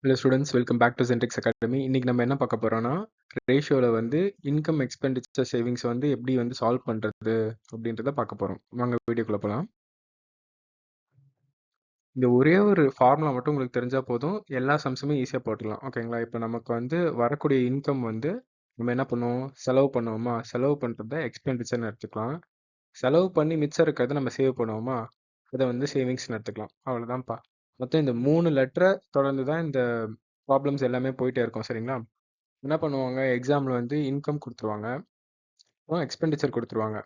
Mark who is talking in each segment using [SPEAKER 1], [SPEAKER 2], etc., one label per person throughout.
[SPEAKER 1] Hello students, welcome back to Zentrix academy. இன்னைக்கு நம்ம என்ன பார்க்க போறோம்னா, ரேஷியோல வந்து இன்கம் எக்ஸ்பெண்டிச்சர் சேவிங்ஸ் வந்து எப்படி வந்து சால்வ் பண்றது அப்படின்றத பார்க்க போறோம். வாங்க வீடியோக்குள்ள போலாம். இந்த ஒரே ஒரு ஃபார்முலா மட்டும் உங்களுக்கு தெரிஞ்சா போதும். எல்லா சம்ஸுமே ஈஸியா போட்டுடலாம். ஓகேங்களா? இப்போ நமக்கு வந்து வரக்கூடிய இன்கம் வந்து நம்ம என்ன பண்ணுவோம்? செலவு பண்ணுவோமா? செலவு பண்றத எக்ஸ்பெண்டிச்சர்னு எடுத்துக்கலாம். செலவு பண்ணி மிச்சம் இருக்கிறத நம்ம சேவ் பண்ணுவோமா? அத வந்து சேவிங்ஸ்னு எடுத்துக்கலாம். அவ்வளோதான்ப்பா. மொத்தம் இந்த 3 லெட்டர தொடர்ந்து தான் இந்த ப்ராப்ளம்ஸ் எல்லாமே போயிட்டே இருக்கும். சரிங்களா? என்ன பண்ணுவாங்க, எக்ஸாம்ல வந்து இன்கம் குடுத்துருவாங்க. அப்புறம் எக்ஸ்பெண்டிச்சர் குடுத்துருவாங்க.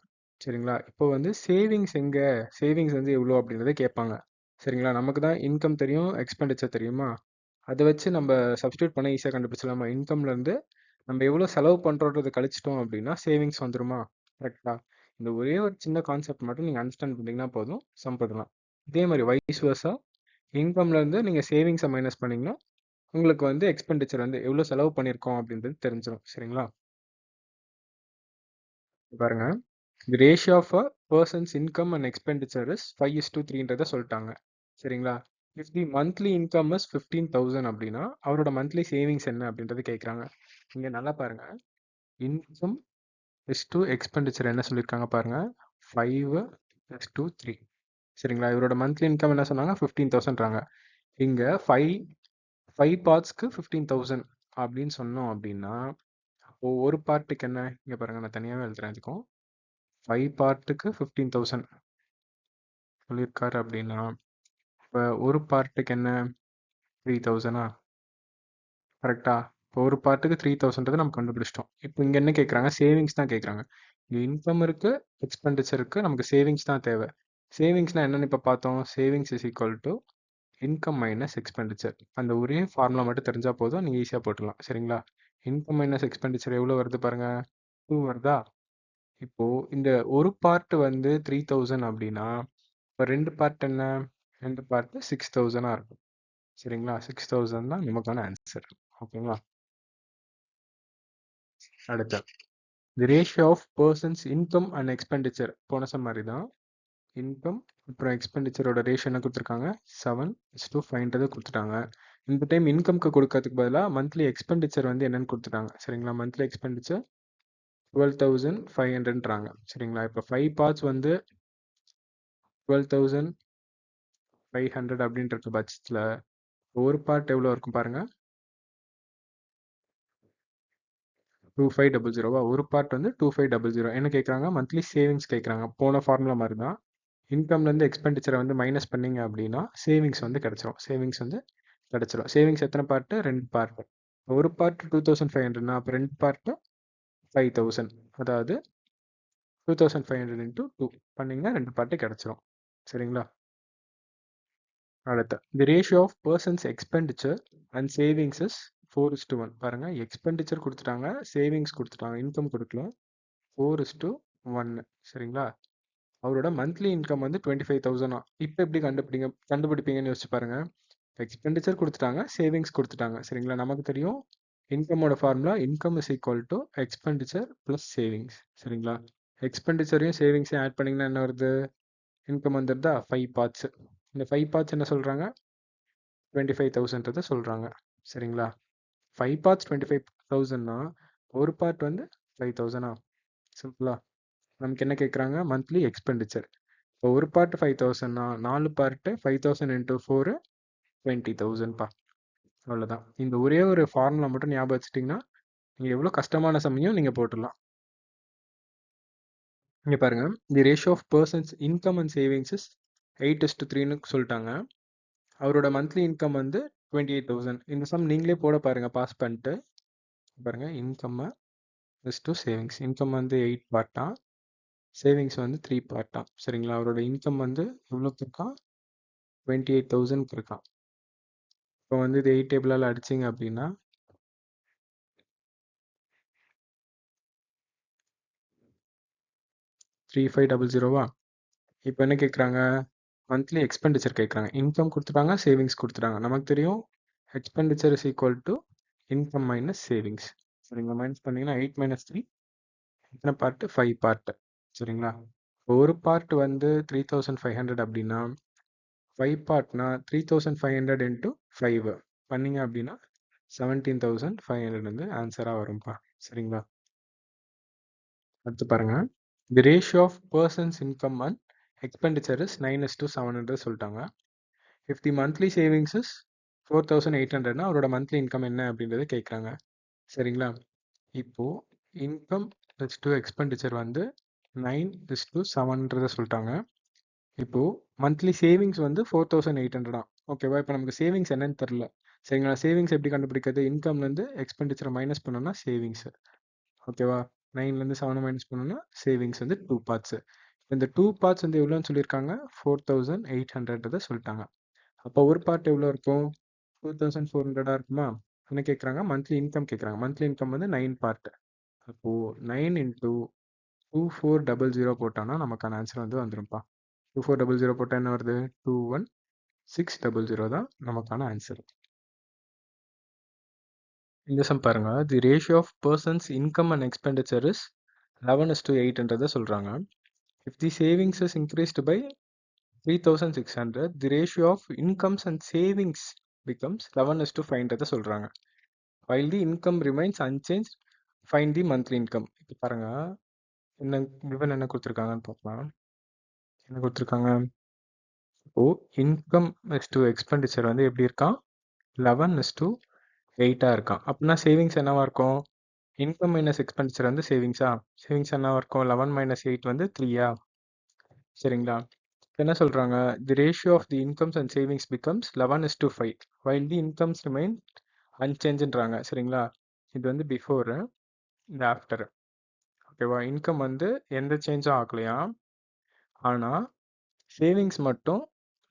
[SPEAKER 1] சரிங்களா? இப்போ வந்து சேவிங்ஸ் எங்க? சேவிங்ஸ் வந்து எவ்வளோ அப்படின்றத கேட்பாங்க. சரிங்களா? நமக்கு தான் இன்கம் தெரியும், எக்ஸ்பெண்டிச்சர் தெரியுமா? அத வச்சு நம்ம சப்ஸ்டிட்யூட் பண்ண ஈஸியா கண்டுபிடிச்சிடலாமா? இன்கம்லேருந்து நம்ம எவ்வளோ செலவு பண்றோன்றத கழிச்சிட்டோம் அப்படின்னா, சேவிங்ஸ் வந்துருமா? கரெக்ட்டா? இந்த ஒரே ஒரு சின்ன கான்செப்ட் மட்டும் நீங்க அண்டர்ஸ்டாண்ட் பண்ணீங்கன்னா போதும், சம் போட்டுடலாம். இதே மாரி வைஸ் வெர்சா இன்கம்லேருந்து நீங்க சேவிங்ஸ மைனஸ் பண்ணீங்கன்னா, உங்களுக்கு வந்து எக்ஸ்பெண்டிச்சர் வந்து எவ்வளோ செலவு பண்ணியிருக்கோம் அப்படின்றது தெரிஞ்சிரும். சரிங்களா? பாருங்க. The ratio of a persons income and expenditure is 5:3ன்றத சொல்லிட்டாங்க. சரிங்களா? If the monthly income is 15,000 அப்படின்னா, அவரோட மந்த்லி சேவிங்ஸ் என்ன அப்படின்றத கேட்குறாங்க. இங்க நல்லா பாருங்க. இன்கம் இஸ் டு எக்ஸ்பெண்டிச்சர் என்ன சொல்லியிருக்காங்க பாருங்க. 5:3. சரிங்களா? இவரோட மந்த்லி இன்கம் என்ன சொன்னாங்க? 15,000ன்றாங்க. இங்க 5 பார்ட்ஸ்க்கு 15,000 அப்படின்னு சொன்னோம் அப்படின்னா, ஒரு பார்ட்டுக்கு என்ன? இங்க பாருங்க, நான் தனியாவே எழுதுறேன் இதுக்கும். 5 பார்ட்டுக்கு 15,000 சொல்லியிருக்காரு அப்படின்னா, இப்போ ஒரு பார்ட்டுக்கு என்ன 3,000 கரெக்டா? இப்போ ஒரு பார்ட்டுக்கு 3,000 நம்ம கண்டுபிடிச்சிட்டோம். இப்போ இங்கே என்ன கேட்குறாங்க? சேவிங்ஸ் தான் கேட்குறாங்க. இங்கே இன்கம் இருக்கு, எக்ஸ்பெண்டிச்சர் இருக்கு, நமக்கு சேவிங்ஸ் தான் தேவை. சேவிங்ஸ்னா என்னன்னு இப்போ பார்த்தோம். Savings is equal to income minus expenditure. அந்த ஒரே ஃபார்முலா மட்டும் தெரிஞ்சா போதும், நீங்கள் ஈஸியாக போட்டுடலாம். சரிங்களா? இன்கம் மைனஸ் எக்ஸ்பெண்டிச்சர் எவ்வளோ வருது பாருங்க, 2 வருதா? இப்போ இந்த ஒரு பார்ட் வந்து 3,000 அப்படின்னா, இப்போ 2 பார்ட் என்ன? 2 பார்ட் 6,000 இருக்கும். சரிங்களா? 6,000 தான் நமக்கான ஆன்சர். ஓகேங்களா? அடுத்து the ratio of persons income and expenditure போன சம் மாதிரி தான். இன்கம் அப்புறம் எக்ஸ்பெண்டிச்சரோட ரேஷியோ என்ன கொடுத்துருக்காங்க? 7:5ன்றது கொடுத்துட்டாங்க. இந்த டைம் இன்கம்க்கு கொடுக்கறதுக்கு பதிலாக மந்த்லி எக்ஸ்பெண்டிச்சர் வந்து என்னன்னு கொடுத்துட்டாங்க. சரிங்களா? மந்த்லி எக்ஸ்பெண்டிச்சர் 12,500ன்றாங்க. சரிங்களா? இப்போ 5 பார்ட்ஸ் வந்து 12,500 அப்படின்ற பட்சத்தில் ஒரு பார்ட் எவ்வளோ இருக்கும் பாருங்க. 2500 ஒரு பார்ட் வந்து 2500 என்ன கேட்குறாங்க? மந்த்லி சேவிங்ஸ் கேட்குறாங்க. போன ஃபார்முலா மாதிரி தான். இன்கம்லேருந்து எக்ஸ்பெண்டிச்சரை வந்து மைனஸ் பண்ணீங்க அப்படின்னா சேவிங்ஸ் வந்து கிடைச்சிரும். சேவிங்ஸ் எத்தனை பார்ட்டு? 2 பார்ட். ஒரு பார்ட் 2,500னா அப்போ 2 பார்ட்டு 5,000. அதாவது 2,500 இன்ட்டு 2 பண்ணிங்கன்னா 2 பார்ட்டு கிடைச்சிரும். சரிங்களா? அடுத்து the ratio of persons expenditure and savings is 4:1. பாருங்க, எக்ஸ்பெண்டிச்சர் கொடுத்துட்டாங்க, சேவிங்ஸ் கொடுத்துட்டாங்க, இன்கம் கொடுக்கல. 4:1. சரிங்களா? அவரோட மந்த்லி இன்கம் வந்து 25,000. இப்போ எப்படி கண்டுபிடிப்பீங்கன்னு யோசிச்சு பாருங்க. எக்ஸ்பெண்டிச்சர் கொடுத்துட்டாங்க, சேவிங்ஸ் கொடுத்துட்டாங்க. சரிங்களா? நமக்கு தெரியும் இன்கமோட formula income is equal to expenditure plus savings. சரிங்களா? எக்ஸ்பெண்டிச்சரையும் சேவிங்ஸையும் ஆட் பண்ணிங்கன்னா என்ன வருது? இன்கம் வந்துடுதா? 5 பார்ட்ஸ். இந்த 5 பார்ட்ஸ் என்ன சொல்கிறாங்க? 25,000 சொல்கிறாங்க. சரிங்களா? 5 பார்ட்ஸ் 25,000னா ஒரு பார்ட் வந்து 5,000. சிம்பிளா? நமக்கு என்ன கேட்குறாங்க? Monthly expenditure. இப்போ ஒரு பார்ட் 5,000னா 4 பார்ட்டு 5,000 இன்ட்டு 4 20,000பா. அவ்வளோதான். இந்த ஒரே ஒரு ஃபார்முலா மட்டும் ஞாபகம் வச்சுட்டிங்கன்னா நீங்கள் எவ்வளோ கஷ்டமான சமயம் நீங்கள் போட்டுடலாம். இங்கே பாருங்க, the ratio of persons income and savings is 8:3ன்னு சொல்லிட்டாங்க. அவரோட மந்த்லி இன்கம் வந்து 28,000. இந்த சம் நீங்களே போட பாருங்க, பாஸ் பண்ணிட்டு. பாருங்க, income is to savings. Income வந்து 8 பார்ட்டா, சேவிங்ஸ் வந்து 3 பார்ட்டா. சரிங்களா? அவரோட இன்கம் வந்து எவ்வளோக்கு இருக்கான்? 28,000 இருக்கான். இப்போ வந்து இது 8 டேபிளால் அடிச்சிங்க அப்படின்னா 3500வா? இப்போ என்ன கேட்குறாங்க? மந்த்லி எக்ஸ்பெண்டிச்சர் கேட்குறாங்க. இன்கம் கொடுத்துட்டாங்க, சேவிங்ஸ் கொடுத்துட்டாங்க. நமக்கு தெரியும் expenditure is equal to income minus savings. சரிங்களா? மைனஸ் பண்ணிங்கன்னா 8 மைனஸ் 3 எத்தனை பார்ட்டு? 5 பார்ட்டு. சரிங்களா? ஒரு பார்ட் வந்து 3,500 அப்படின்னா 5 பார்ட்னா 3,500 இன்ட்டு 5. பண்ணீங்க அப்படின்னா 17,500 வந்து ஆன்சராக வரும்ப்பா. சரிங்களா? அடுத்து பாருங்க. The ratio of persons income and expenditure is 9:700 சொல்லிட்டாங்க. If the monthly savings is 4,800னா அவரோட மந்த்லி இன்கம் என்ன அப்படின்றத கேட்குறாங்க. சரிங்களா? இப்போ இன்கம் ப்ளஸ் டு எக்ஸ்பெண்டிச்சர் வந்து 9:700 சொல்லிட்டாங்க. இப்போ மந்த்லி சேவிங்ஸ் வந்து 4,800 ஓகேவா? இப்போ நமக்கு சேவிங்ஸ் என்னன்னு தெரில. சரிங்களா? சேவிங்ஸ் எப்படி கண்டுபிடிக்கிறது? இன்கம்லேருந்து எக்ஸ்பெண்டிச்சரை மைனஸ் பண்ணோம்னா சேவிங்ஸ். ஓகேவா? 9லேருந்து 7 மைனஸ் பண்ணோம்னா சேவிங்ஸ் வந்து 2 பார்ட்ஸ். இந்த 2 பார்ட்ஸ் வந்து எவ்வளோன்னு சொல்லியிருக்காங்க? 4,800 சொல்லிட்டாங்க. அப்போ ஒரு பார்ட் எவ்வளோ இருக்கும்? 2,400 இருக்குமா? என்ன கேட்குறாங்க? மந்த்லி இன்கம் கேட்குறாங்க. மந்த்லி இன்கம் வந்து 9 பார்ட். அப்போது 9 இன்ட்டு 2400 போட்டோம்னா நமக்கான ஆன்சர் வந்து வந்துரும்ப்பா. 2400 போட்டால் என்ன வருது? 21,600 தான் நமக்கான ஆன்சர். இந்த சம் பாருங்க. The ratio of persons income and expenditure is 11:8 சொல்றாங்க. If the savings is increased by 3,600, the ratio of incomes and savings becomes 11:5 சொல்றாங்க. while the income remains unchanged, find the monthly income. இப்போ பாருங்க, என்ன given என்ன கொடுத்துருக்காங்கன்னு பார்க்கலாம். என்ன கொடுத்துருக்காங்க? இப்போ இன்கம் டு எக்ஸ்பெண்டிச்சர் வந்து எப்படி இருக்கான்? 11:8 இருக்கான். அப்படின்னா சேவிங்ஸ் என்னவா இருக்கும்? இன்கம் மைனஸ் எக்ஸ்பெண்டிச்சர் வந்து சேவிங்ஸா? சேவிங்ஸ் என்னவா இருக்கும்? 11 - 8 வந்து 3யா? சரிங்களா? என்ன சொல்றாங்க? The ratio of the incomes and savings becomes 11:5 while the incomes remain unchangedன்றாங்க. சரிங்களா? இது வந்து பிஃபோர், இந்த ஆஃப்டர். ஓகேவா? இன்கம் வந்து எந்த சேஞ்சும் ஆகலையா, ஆனால் சேவிங்ஸ் மட்டும்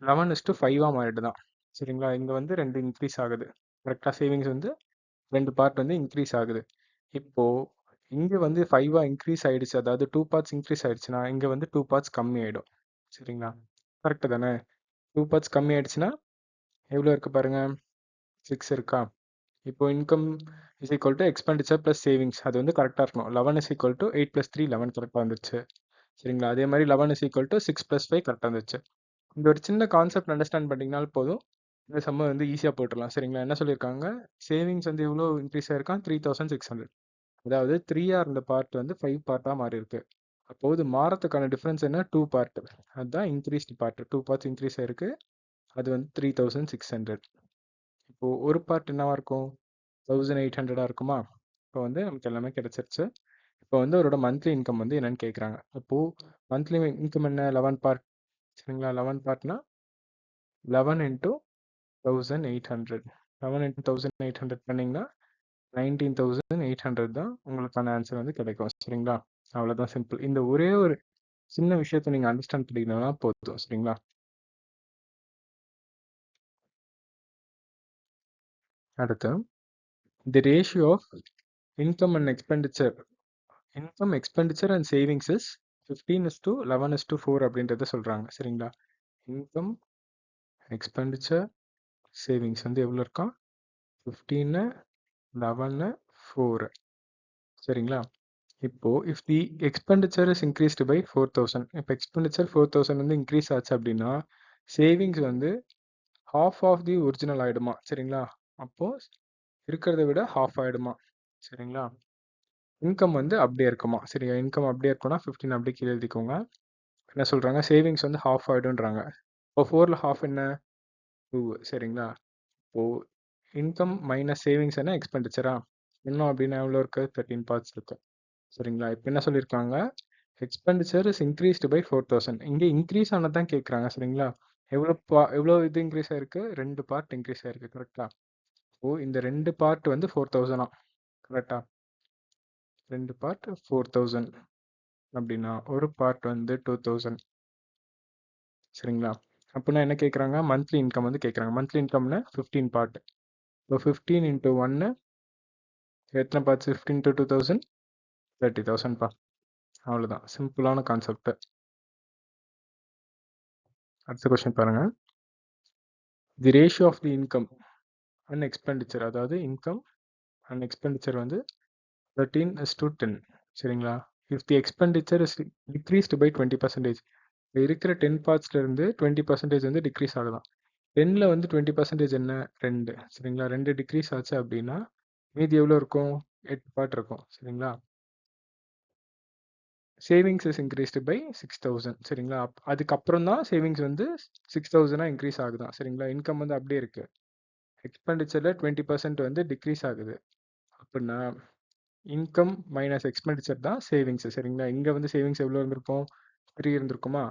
[SPEAKER 1] 11:5 மாறிடுதான். சரிங்களா? இங்கே வந்து 2 இன்க்ரீஸ் ஆகுது. கரெக்டாக சேவிங்ஸ் வந்து 2 பார்ட் வந்து இன்க்ரீஸ் ஆகுது. இப்போது இங்கே வந்து 5 இன்க்ரீஸ் ஆகிடுச்சு, அதாவது 2 பார்ட்ஸ் இன்க்ரீஸ் ஆகிடுச்சுன்னா இங்கே வந்து 2 பார்ட்ஸ் கம்மி ஆகிடும். சரிங்களா? கரெக்டு தானே? 2 பார்ட்ஸ் கம்மி ஆகிடுச்சுன்னா எவ்வளோ இருக்குது பாருங்கள், 6 இருக்கா? இப்போ income is equal to expenditure plus savings, அது வந்து கரெக்டாக இருக்கணும். 11 இஸ் ஈக்குவல் டு 8 + 3 11 கரெக்டாக வந்துச்சு. சரிங்களா? அதே மாதிரி 11 இஸ் ஈக்குவல் டு 6 + 5 கரெக்டாக வந்துச்சு. இந்த ஒரு சின்ன கான்செப்ட் அண்டர்ஸ்டாண்ட் பண்ணிங்கனாலும் போதும், இந்த சம்ம வந்து ஈஸியாக போட்டுடலாம். சரிங்களா? என்ன சொல்லியிருக்காங்க? சேவிங்ஸ் வந்து எவ்வளோ இன்க்ரீஸ் ஆயிருக்கான்? 3,600. அதாவது 3 இருந்த பார்ட் வந்து 5 பார்ட்டாக மாறி இருக்கு. அப்போது மாறத்துக்கான டிஃப்ரென்ஸ் என்ன? 2 பார்ட். அதுதான் இன்க்ரீஸ்டு பார்ட். 2 பார்ட்ஸ் இன்க்ரீஸ் ஆயிருக்கு. அது வந்து 3,600. இப்போது ஒரு பார்ட் என்னவா இருக்கும்? 1,800 இருக்குமா? இப்போ வந்து நமக்கு எல்லாமே கிடைச்சிருச்சு. இப்போ வந்து அவரோட மந்த்லி இன்கம் வந்து என்னன்னு கேட்குறாங்க. அப்போது மந்த்லி இன்கம் என்ன? 11 பார்ட். சரிங்களா? 11 பார்ட்னா 11 × 1,800. 11 × 1,800 பண்ணிங்கன்னா 19,800 தான் உங்களுக்கான ஆன்சர் வந்து கிடைக்கும். சரிங்களா? அவ்வளோதான், சிம்பிள். இந்த ஒரே ஒரு சின்ன விஷயத்தை நீங்கள் அண்டர்ஸ்டாண்ட் பண்ணிக்கணும்னா போதும். சரிங்களா? அடுத்து, the ratio of income and expenditure and savings is 15:11:4 அப்படின்றத சொல்கிறாங்க. சரிங்களா? இன்கம், எக்ஸ்பெண்டிச்சர், சேவிங்ஸ் வந்து எவ்வளோ இருக்கான்? 15, 11, 4. சரிங்களா? இப்போ if the expenditure is increased by 4,000, இப்போ எக்ஸ்பெண்டிச்சர் 4,000 வந்து இன்க்ரீஸ் ஆச்சு அப்படின்னா சேவிங்ஸ் வந்து half ஆஃப் தி ஒரிஜினல் ஆகிடுமா? சரிங்களா? அப்போது இருக்கிறத விட half ஆகிடுமா? சரிங்களா? இன்கம் வந்து அப்படியே இருக்குமா? சரியா? இன்கம் அப்படியே இருக்கும்னா 15 அப்படியே கீழே எழுதிக்கோங்க. என்ன சொல்கிறாங்க? சேவிங்ஸ் வந்து half ஆகிடும்ன்றாங்க. இப்போ 4ல் half என்ன? 2. சரிங்களா? இப்போது இன்கம் மைனஸ் சேவிங்ஸ் என்ன? எக்ஸ்பெண்டிச்சரா? இன்னும் அப்படின்னா எவ்வளோ இருக்குது? 13 பார்ட்ஸ் இருக்குது. சரிங்களா? இப்போ என்ன சொல்லியிருக்காங்க? Expenditure is increased by 4,000. இங்கே இன்க்ரீஸ் ஆனது தான் கேட்குறாங்க. சரிங்களா? எவ்வளோ இது இன்க்ரீஸ் ஆயிருக்கு? 2 பார்ட் இன்க்ரீஸ் ஆயிருக்கு. கரெக்டா? ஓ, இந்த 2 பார்ட் வந்து 4,000. கரெக்டா? 2 பார்ட் 4,000 அப்படின்னா ஒரு பார்ட் வந்து 2,000. சரிங்களா? அப்படின்னா என்ன கேட்குறாங்க? மந்த்லி இன்கம் வந்து கேட்குறாங்க. மந்த்லி இன்கம்னா 15 பார்ட். இப்போ 15 × 1 எத்தனை பார்ட்ஸ்? 15 × 2,000 30,000பா. அவ்வளோதான், சிம்பிளான கான்செப்ட். அடுத்த கொஸ்டின் பாருங்க. The ratio of the income and expenditure, அதாவது இன்கம் அண்ட் எக்ஸ்பெண்டிச்சர் வந்து 13:10. சரிங்களா? If the expenditure is decreased by 20%, இருக்கிற 10 பார்ட்ஸ்ல இருந்து 20% வந்து டிக்ரீஸ் ஆகுதான். 10ல வந்து 20% என்ன? 2 சரிங்களா? 2 டிக்ரீஸ் ஆச்சு அப்படின்னா, மீதி எவ்வளோ இருக்கும்? 8 பார்ட் இருக்கும். சரிங்களா? சேவிங்ஸ் இஸ் இன்க்ரீஸ்டு பை 6000 சரிங்களா? அதுக்கப்புறம் தான் சேவிங்ஸ் வந்து 6000ஆ இன்க்ரீஸ் ஆகுதாம். சரிங்களா? இன்கம் வந்து அப்படியே இருக்கு. எக்ஸ்பெண்டிச்சர்ல 20% வந்து டிக்ரீஸ் ஆகுது. அப்படின்னா இன்கம் மைனஸ் எக்ஸ்பெண்டிச்சர் தான் சேவிங்ஸ். சரிங்களா? இங்க வந்து சேவிங்ஸ் எவ்வளோ இருந்திருக்கும்? 3 இருந்திருக்குமா?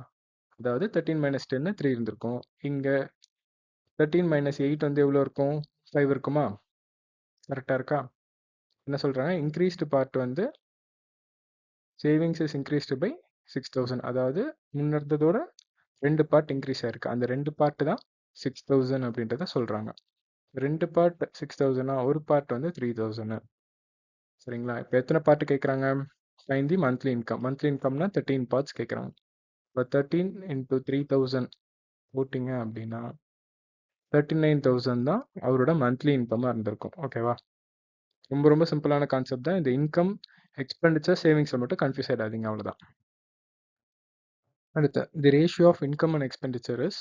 [SPEAKER 1] அதாவது 13 - 10 3 இருந்திருக்கும். இங்க 13 - 8 வந்து எவ்வளோ இருக்கும்? 5 இருக்குமா? கரெக்டா இருக்கா? என்ன சொல்றாங்க? இன்க்ரீஸ்டு பார்ட் வந்து சேவிங்ஸ் இஸ் இன்க்ரீஸ்டு பை 6000 அதாவது முன்ன இருந்ததோட 2 பார்ட் இன்க்ரீஸ் ஆயிருக்கு. அந்த 2 பார்ட் தான் 6000 அப்படின்றத சொல்றாங்க. 2 பார்ட் 6000 ஒரு பார்ட் வந்து 3000 சரிங்களா? இப்போ எத்தனை பார்ட் கேட்குறாங்க? Find the monthly income. Monthly இன்கம்னா 13 பார்ட்ஸ் கேட்குறாங்க. இப்போ 13 × 3000 போட்டிங்க அப்படின்னா 39,000 தான் அவரோட மந்த்லி இன்கமாக இருந்திருக்கும். ஓகேவா? ரொம்ப ரொம்ப சிம்பிளான கான்செப்ட் தான். இந்த இன்கம், எக்ஸ்பெண்டிச்சர், சேவிங்ஸில் மட்டும் கன்ஃபியூஸ் ஆகிடாதீங்க அவ்வளோதான். அடுத்து the ratio of income and expenditure is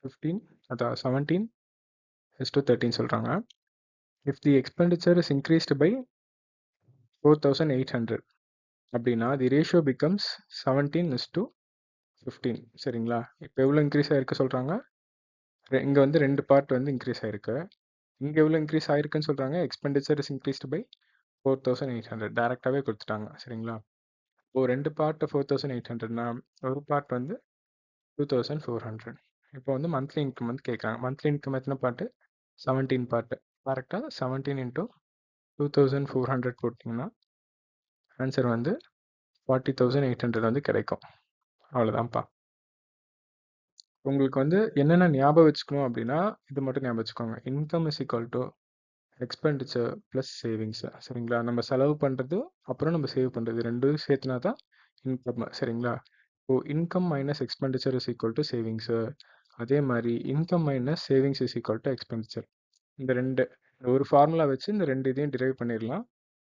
[SPEAKER 1] 15 அதாவது 17:13 சொல்கிறாங்க. If the expenditure is increased by 4800 அப்படின்னா தி ரேஷியோ பிகம்ஸ் 17:15 சரிங்களா? இப்போ எவ்வளோ இன்க்ரீஸ் ஆகிருக்கு சொல்கிறாங்க? இங்கே வந்து 2 பார்ட் வந்து இன்க்ரீஸ் ஆகிருக்கு. இங்கே எவ்வளோ இன்க்ரீஸ் ஆகிருக்குன்னு சொல்கிறாங்க? எக்ஸ்பெண்டிச்சர் இஸ் இன்க்ரீஸ்டு பை 4800 டேரெக்டாகவே கொடுத்துட்டாங்க. சரிங்களா? இப்போ 2 பார்ட் 4800னா ஒரு பார்ட் வந்து 2400. இப்போ வந்து மந்த்லி இன்கம் வந்து கேட்குறாங்க. மந்த்லி இன்கம் எத்தனை பார்ட்டு? 17 பார்ட்டு. கரெக்டாக 17 × 2400 போட்டிங்கன்னா ஆன்சர் வந்து 40,800 வந்து கிடைக்கும். அவ்வளோதான்ப்பா. உங்களுக்கு வந்து என்னென்ன ஞாபகம் வச்சுக்கணும் அப்படின்னா இது மட்டும் ஞாபகம் வச்சுக்கோங்க. Income is equal to expenditure plus savings சரிங்களா? நம்ம செலவு பண்ணுறது அப்புறம் நம்ம சேவ் பண்ணுறது ரெண்டும் சேர்த்துனா தான் இன்கம் சரிங்களா? இப்போ income minus expenditure is equal to savings. அதே மாதிரி income minus savings is equal to expenditure. இந்த ஒரு ஃபார்முலா வச்சு இந்த 2 இதையும் டிரைவ் பண்ணிடலாம்.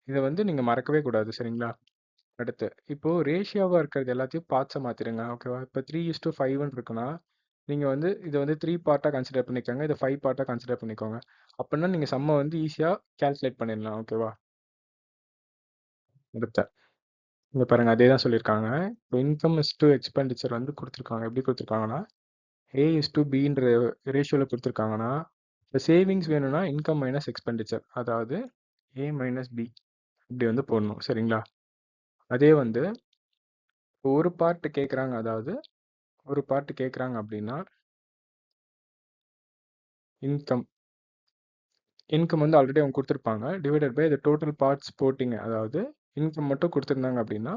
[SPEAKER 1] இதை வந்து நீங்கள் மறக்கவே கூடாது சரிங்களா? அடுத்து இப்போ ரேஷியோவாக இருக்கிறது எல்லாத்தையும் பார்ட்ஸை மாற்றிடுங்க. ஓகேவா? இப்போ 3:5 இருக்குன்னா நீங்கள் வந்து இதை வந்து 3 பார்ட்டாக கன்சிடர் பண்ணிக்கோங்க. இதை 5 பார்ட்டாக கன்சிடர் பண்ணிக்கோங்க. அப்படின்னா நீங்கள் சம்மை வந்து ஈஸியாக கேல்குலேட் பண்ணிடலாம். ஓகேவா? அடுத்த இங்கே பாருங்க அதே தான் சொல்லியிருக்காங்க. இப்போ இன்கம் இஸ் டு எக்ஸ்பெண்டிச்சர் வந்து கொடுத்துருக்காங்க. எப்படி கொடுத்துருக்காங்கன்னா A:B ரேஷியோவில் கொடுத்துருக்காங்கன்னா இப்போ சேவிங்ஸ் வேணும்னா இன்கம் மைனஸ் எக்ஸ்பெண்டிச்சர் அதாவது A - B இப்படி வந்து போடணும் சரிங்களா? அதே வந்து ஒரு பார்ட் கேட்குறாங்க அதாவது ஒரு பார்ட் கேட்குறாங்க அப்படின்னா இன்கம் வந்து ஆல்ரெடி அவங்க கொடுத்துருப்பாங்க. Divided by the total parts போட்டிங்க. அதாவது இன்கம் மட்டும் கொடுத்துருந்தாங்க அப்படின்னா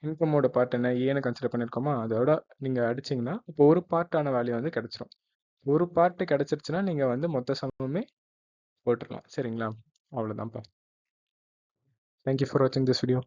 [SPEAKER 1] இன்கமோட பார்ட் என்ன ஏன்னு கன்சிடர் பண்ணியிருக்கோமா அதோட நீங்கள் அடிச்சிங்கன்னா இப்போ ஒரு பார்ட்டான வேல்யூ வந்து கிடச்சிரும். ஒரு பார்ட்டு கிடச்சிருச்சுன்னா நீங்கள் வந்து மொத்த சமமே போட்டுடலாம் சரிங்களா? அவ்வளோதான்ப்பா. தேங்க்யூ ஃபார் வாட்சிங் திஸ் வீடியோ.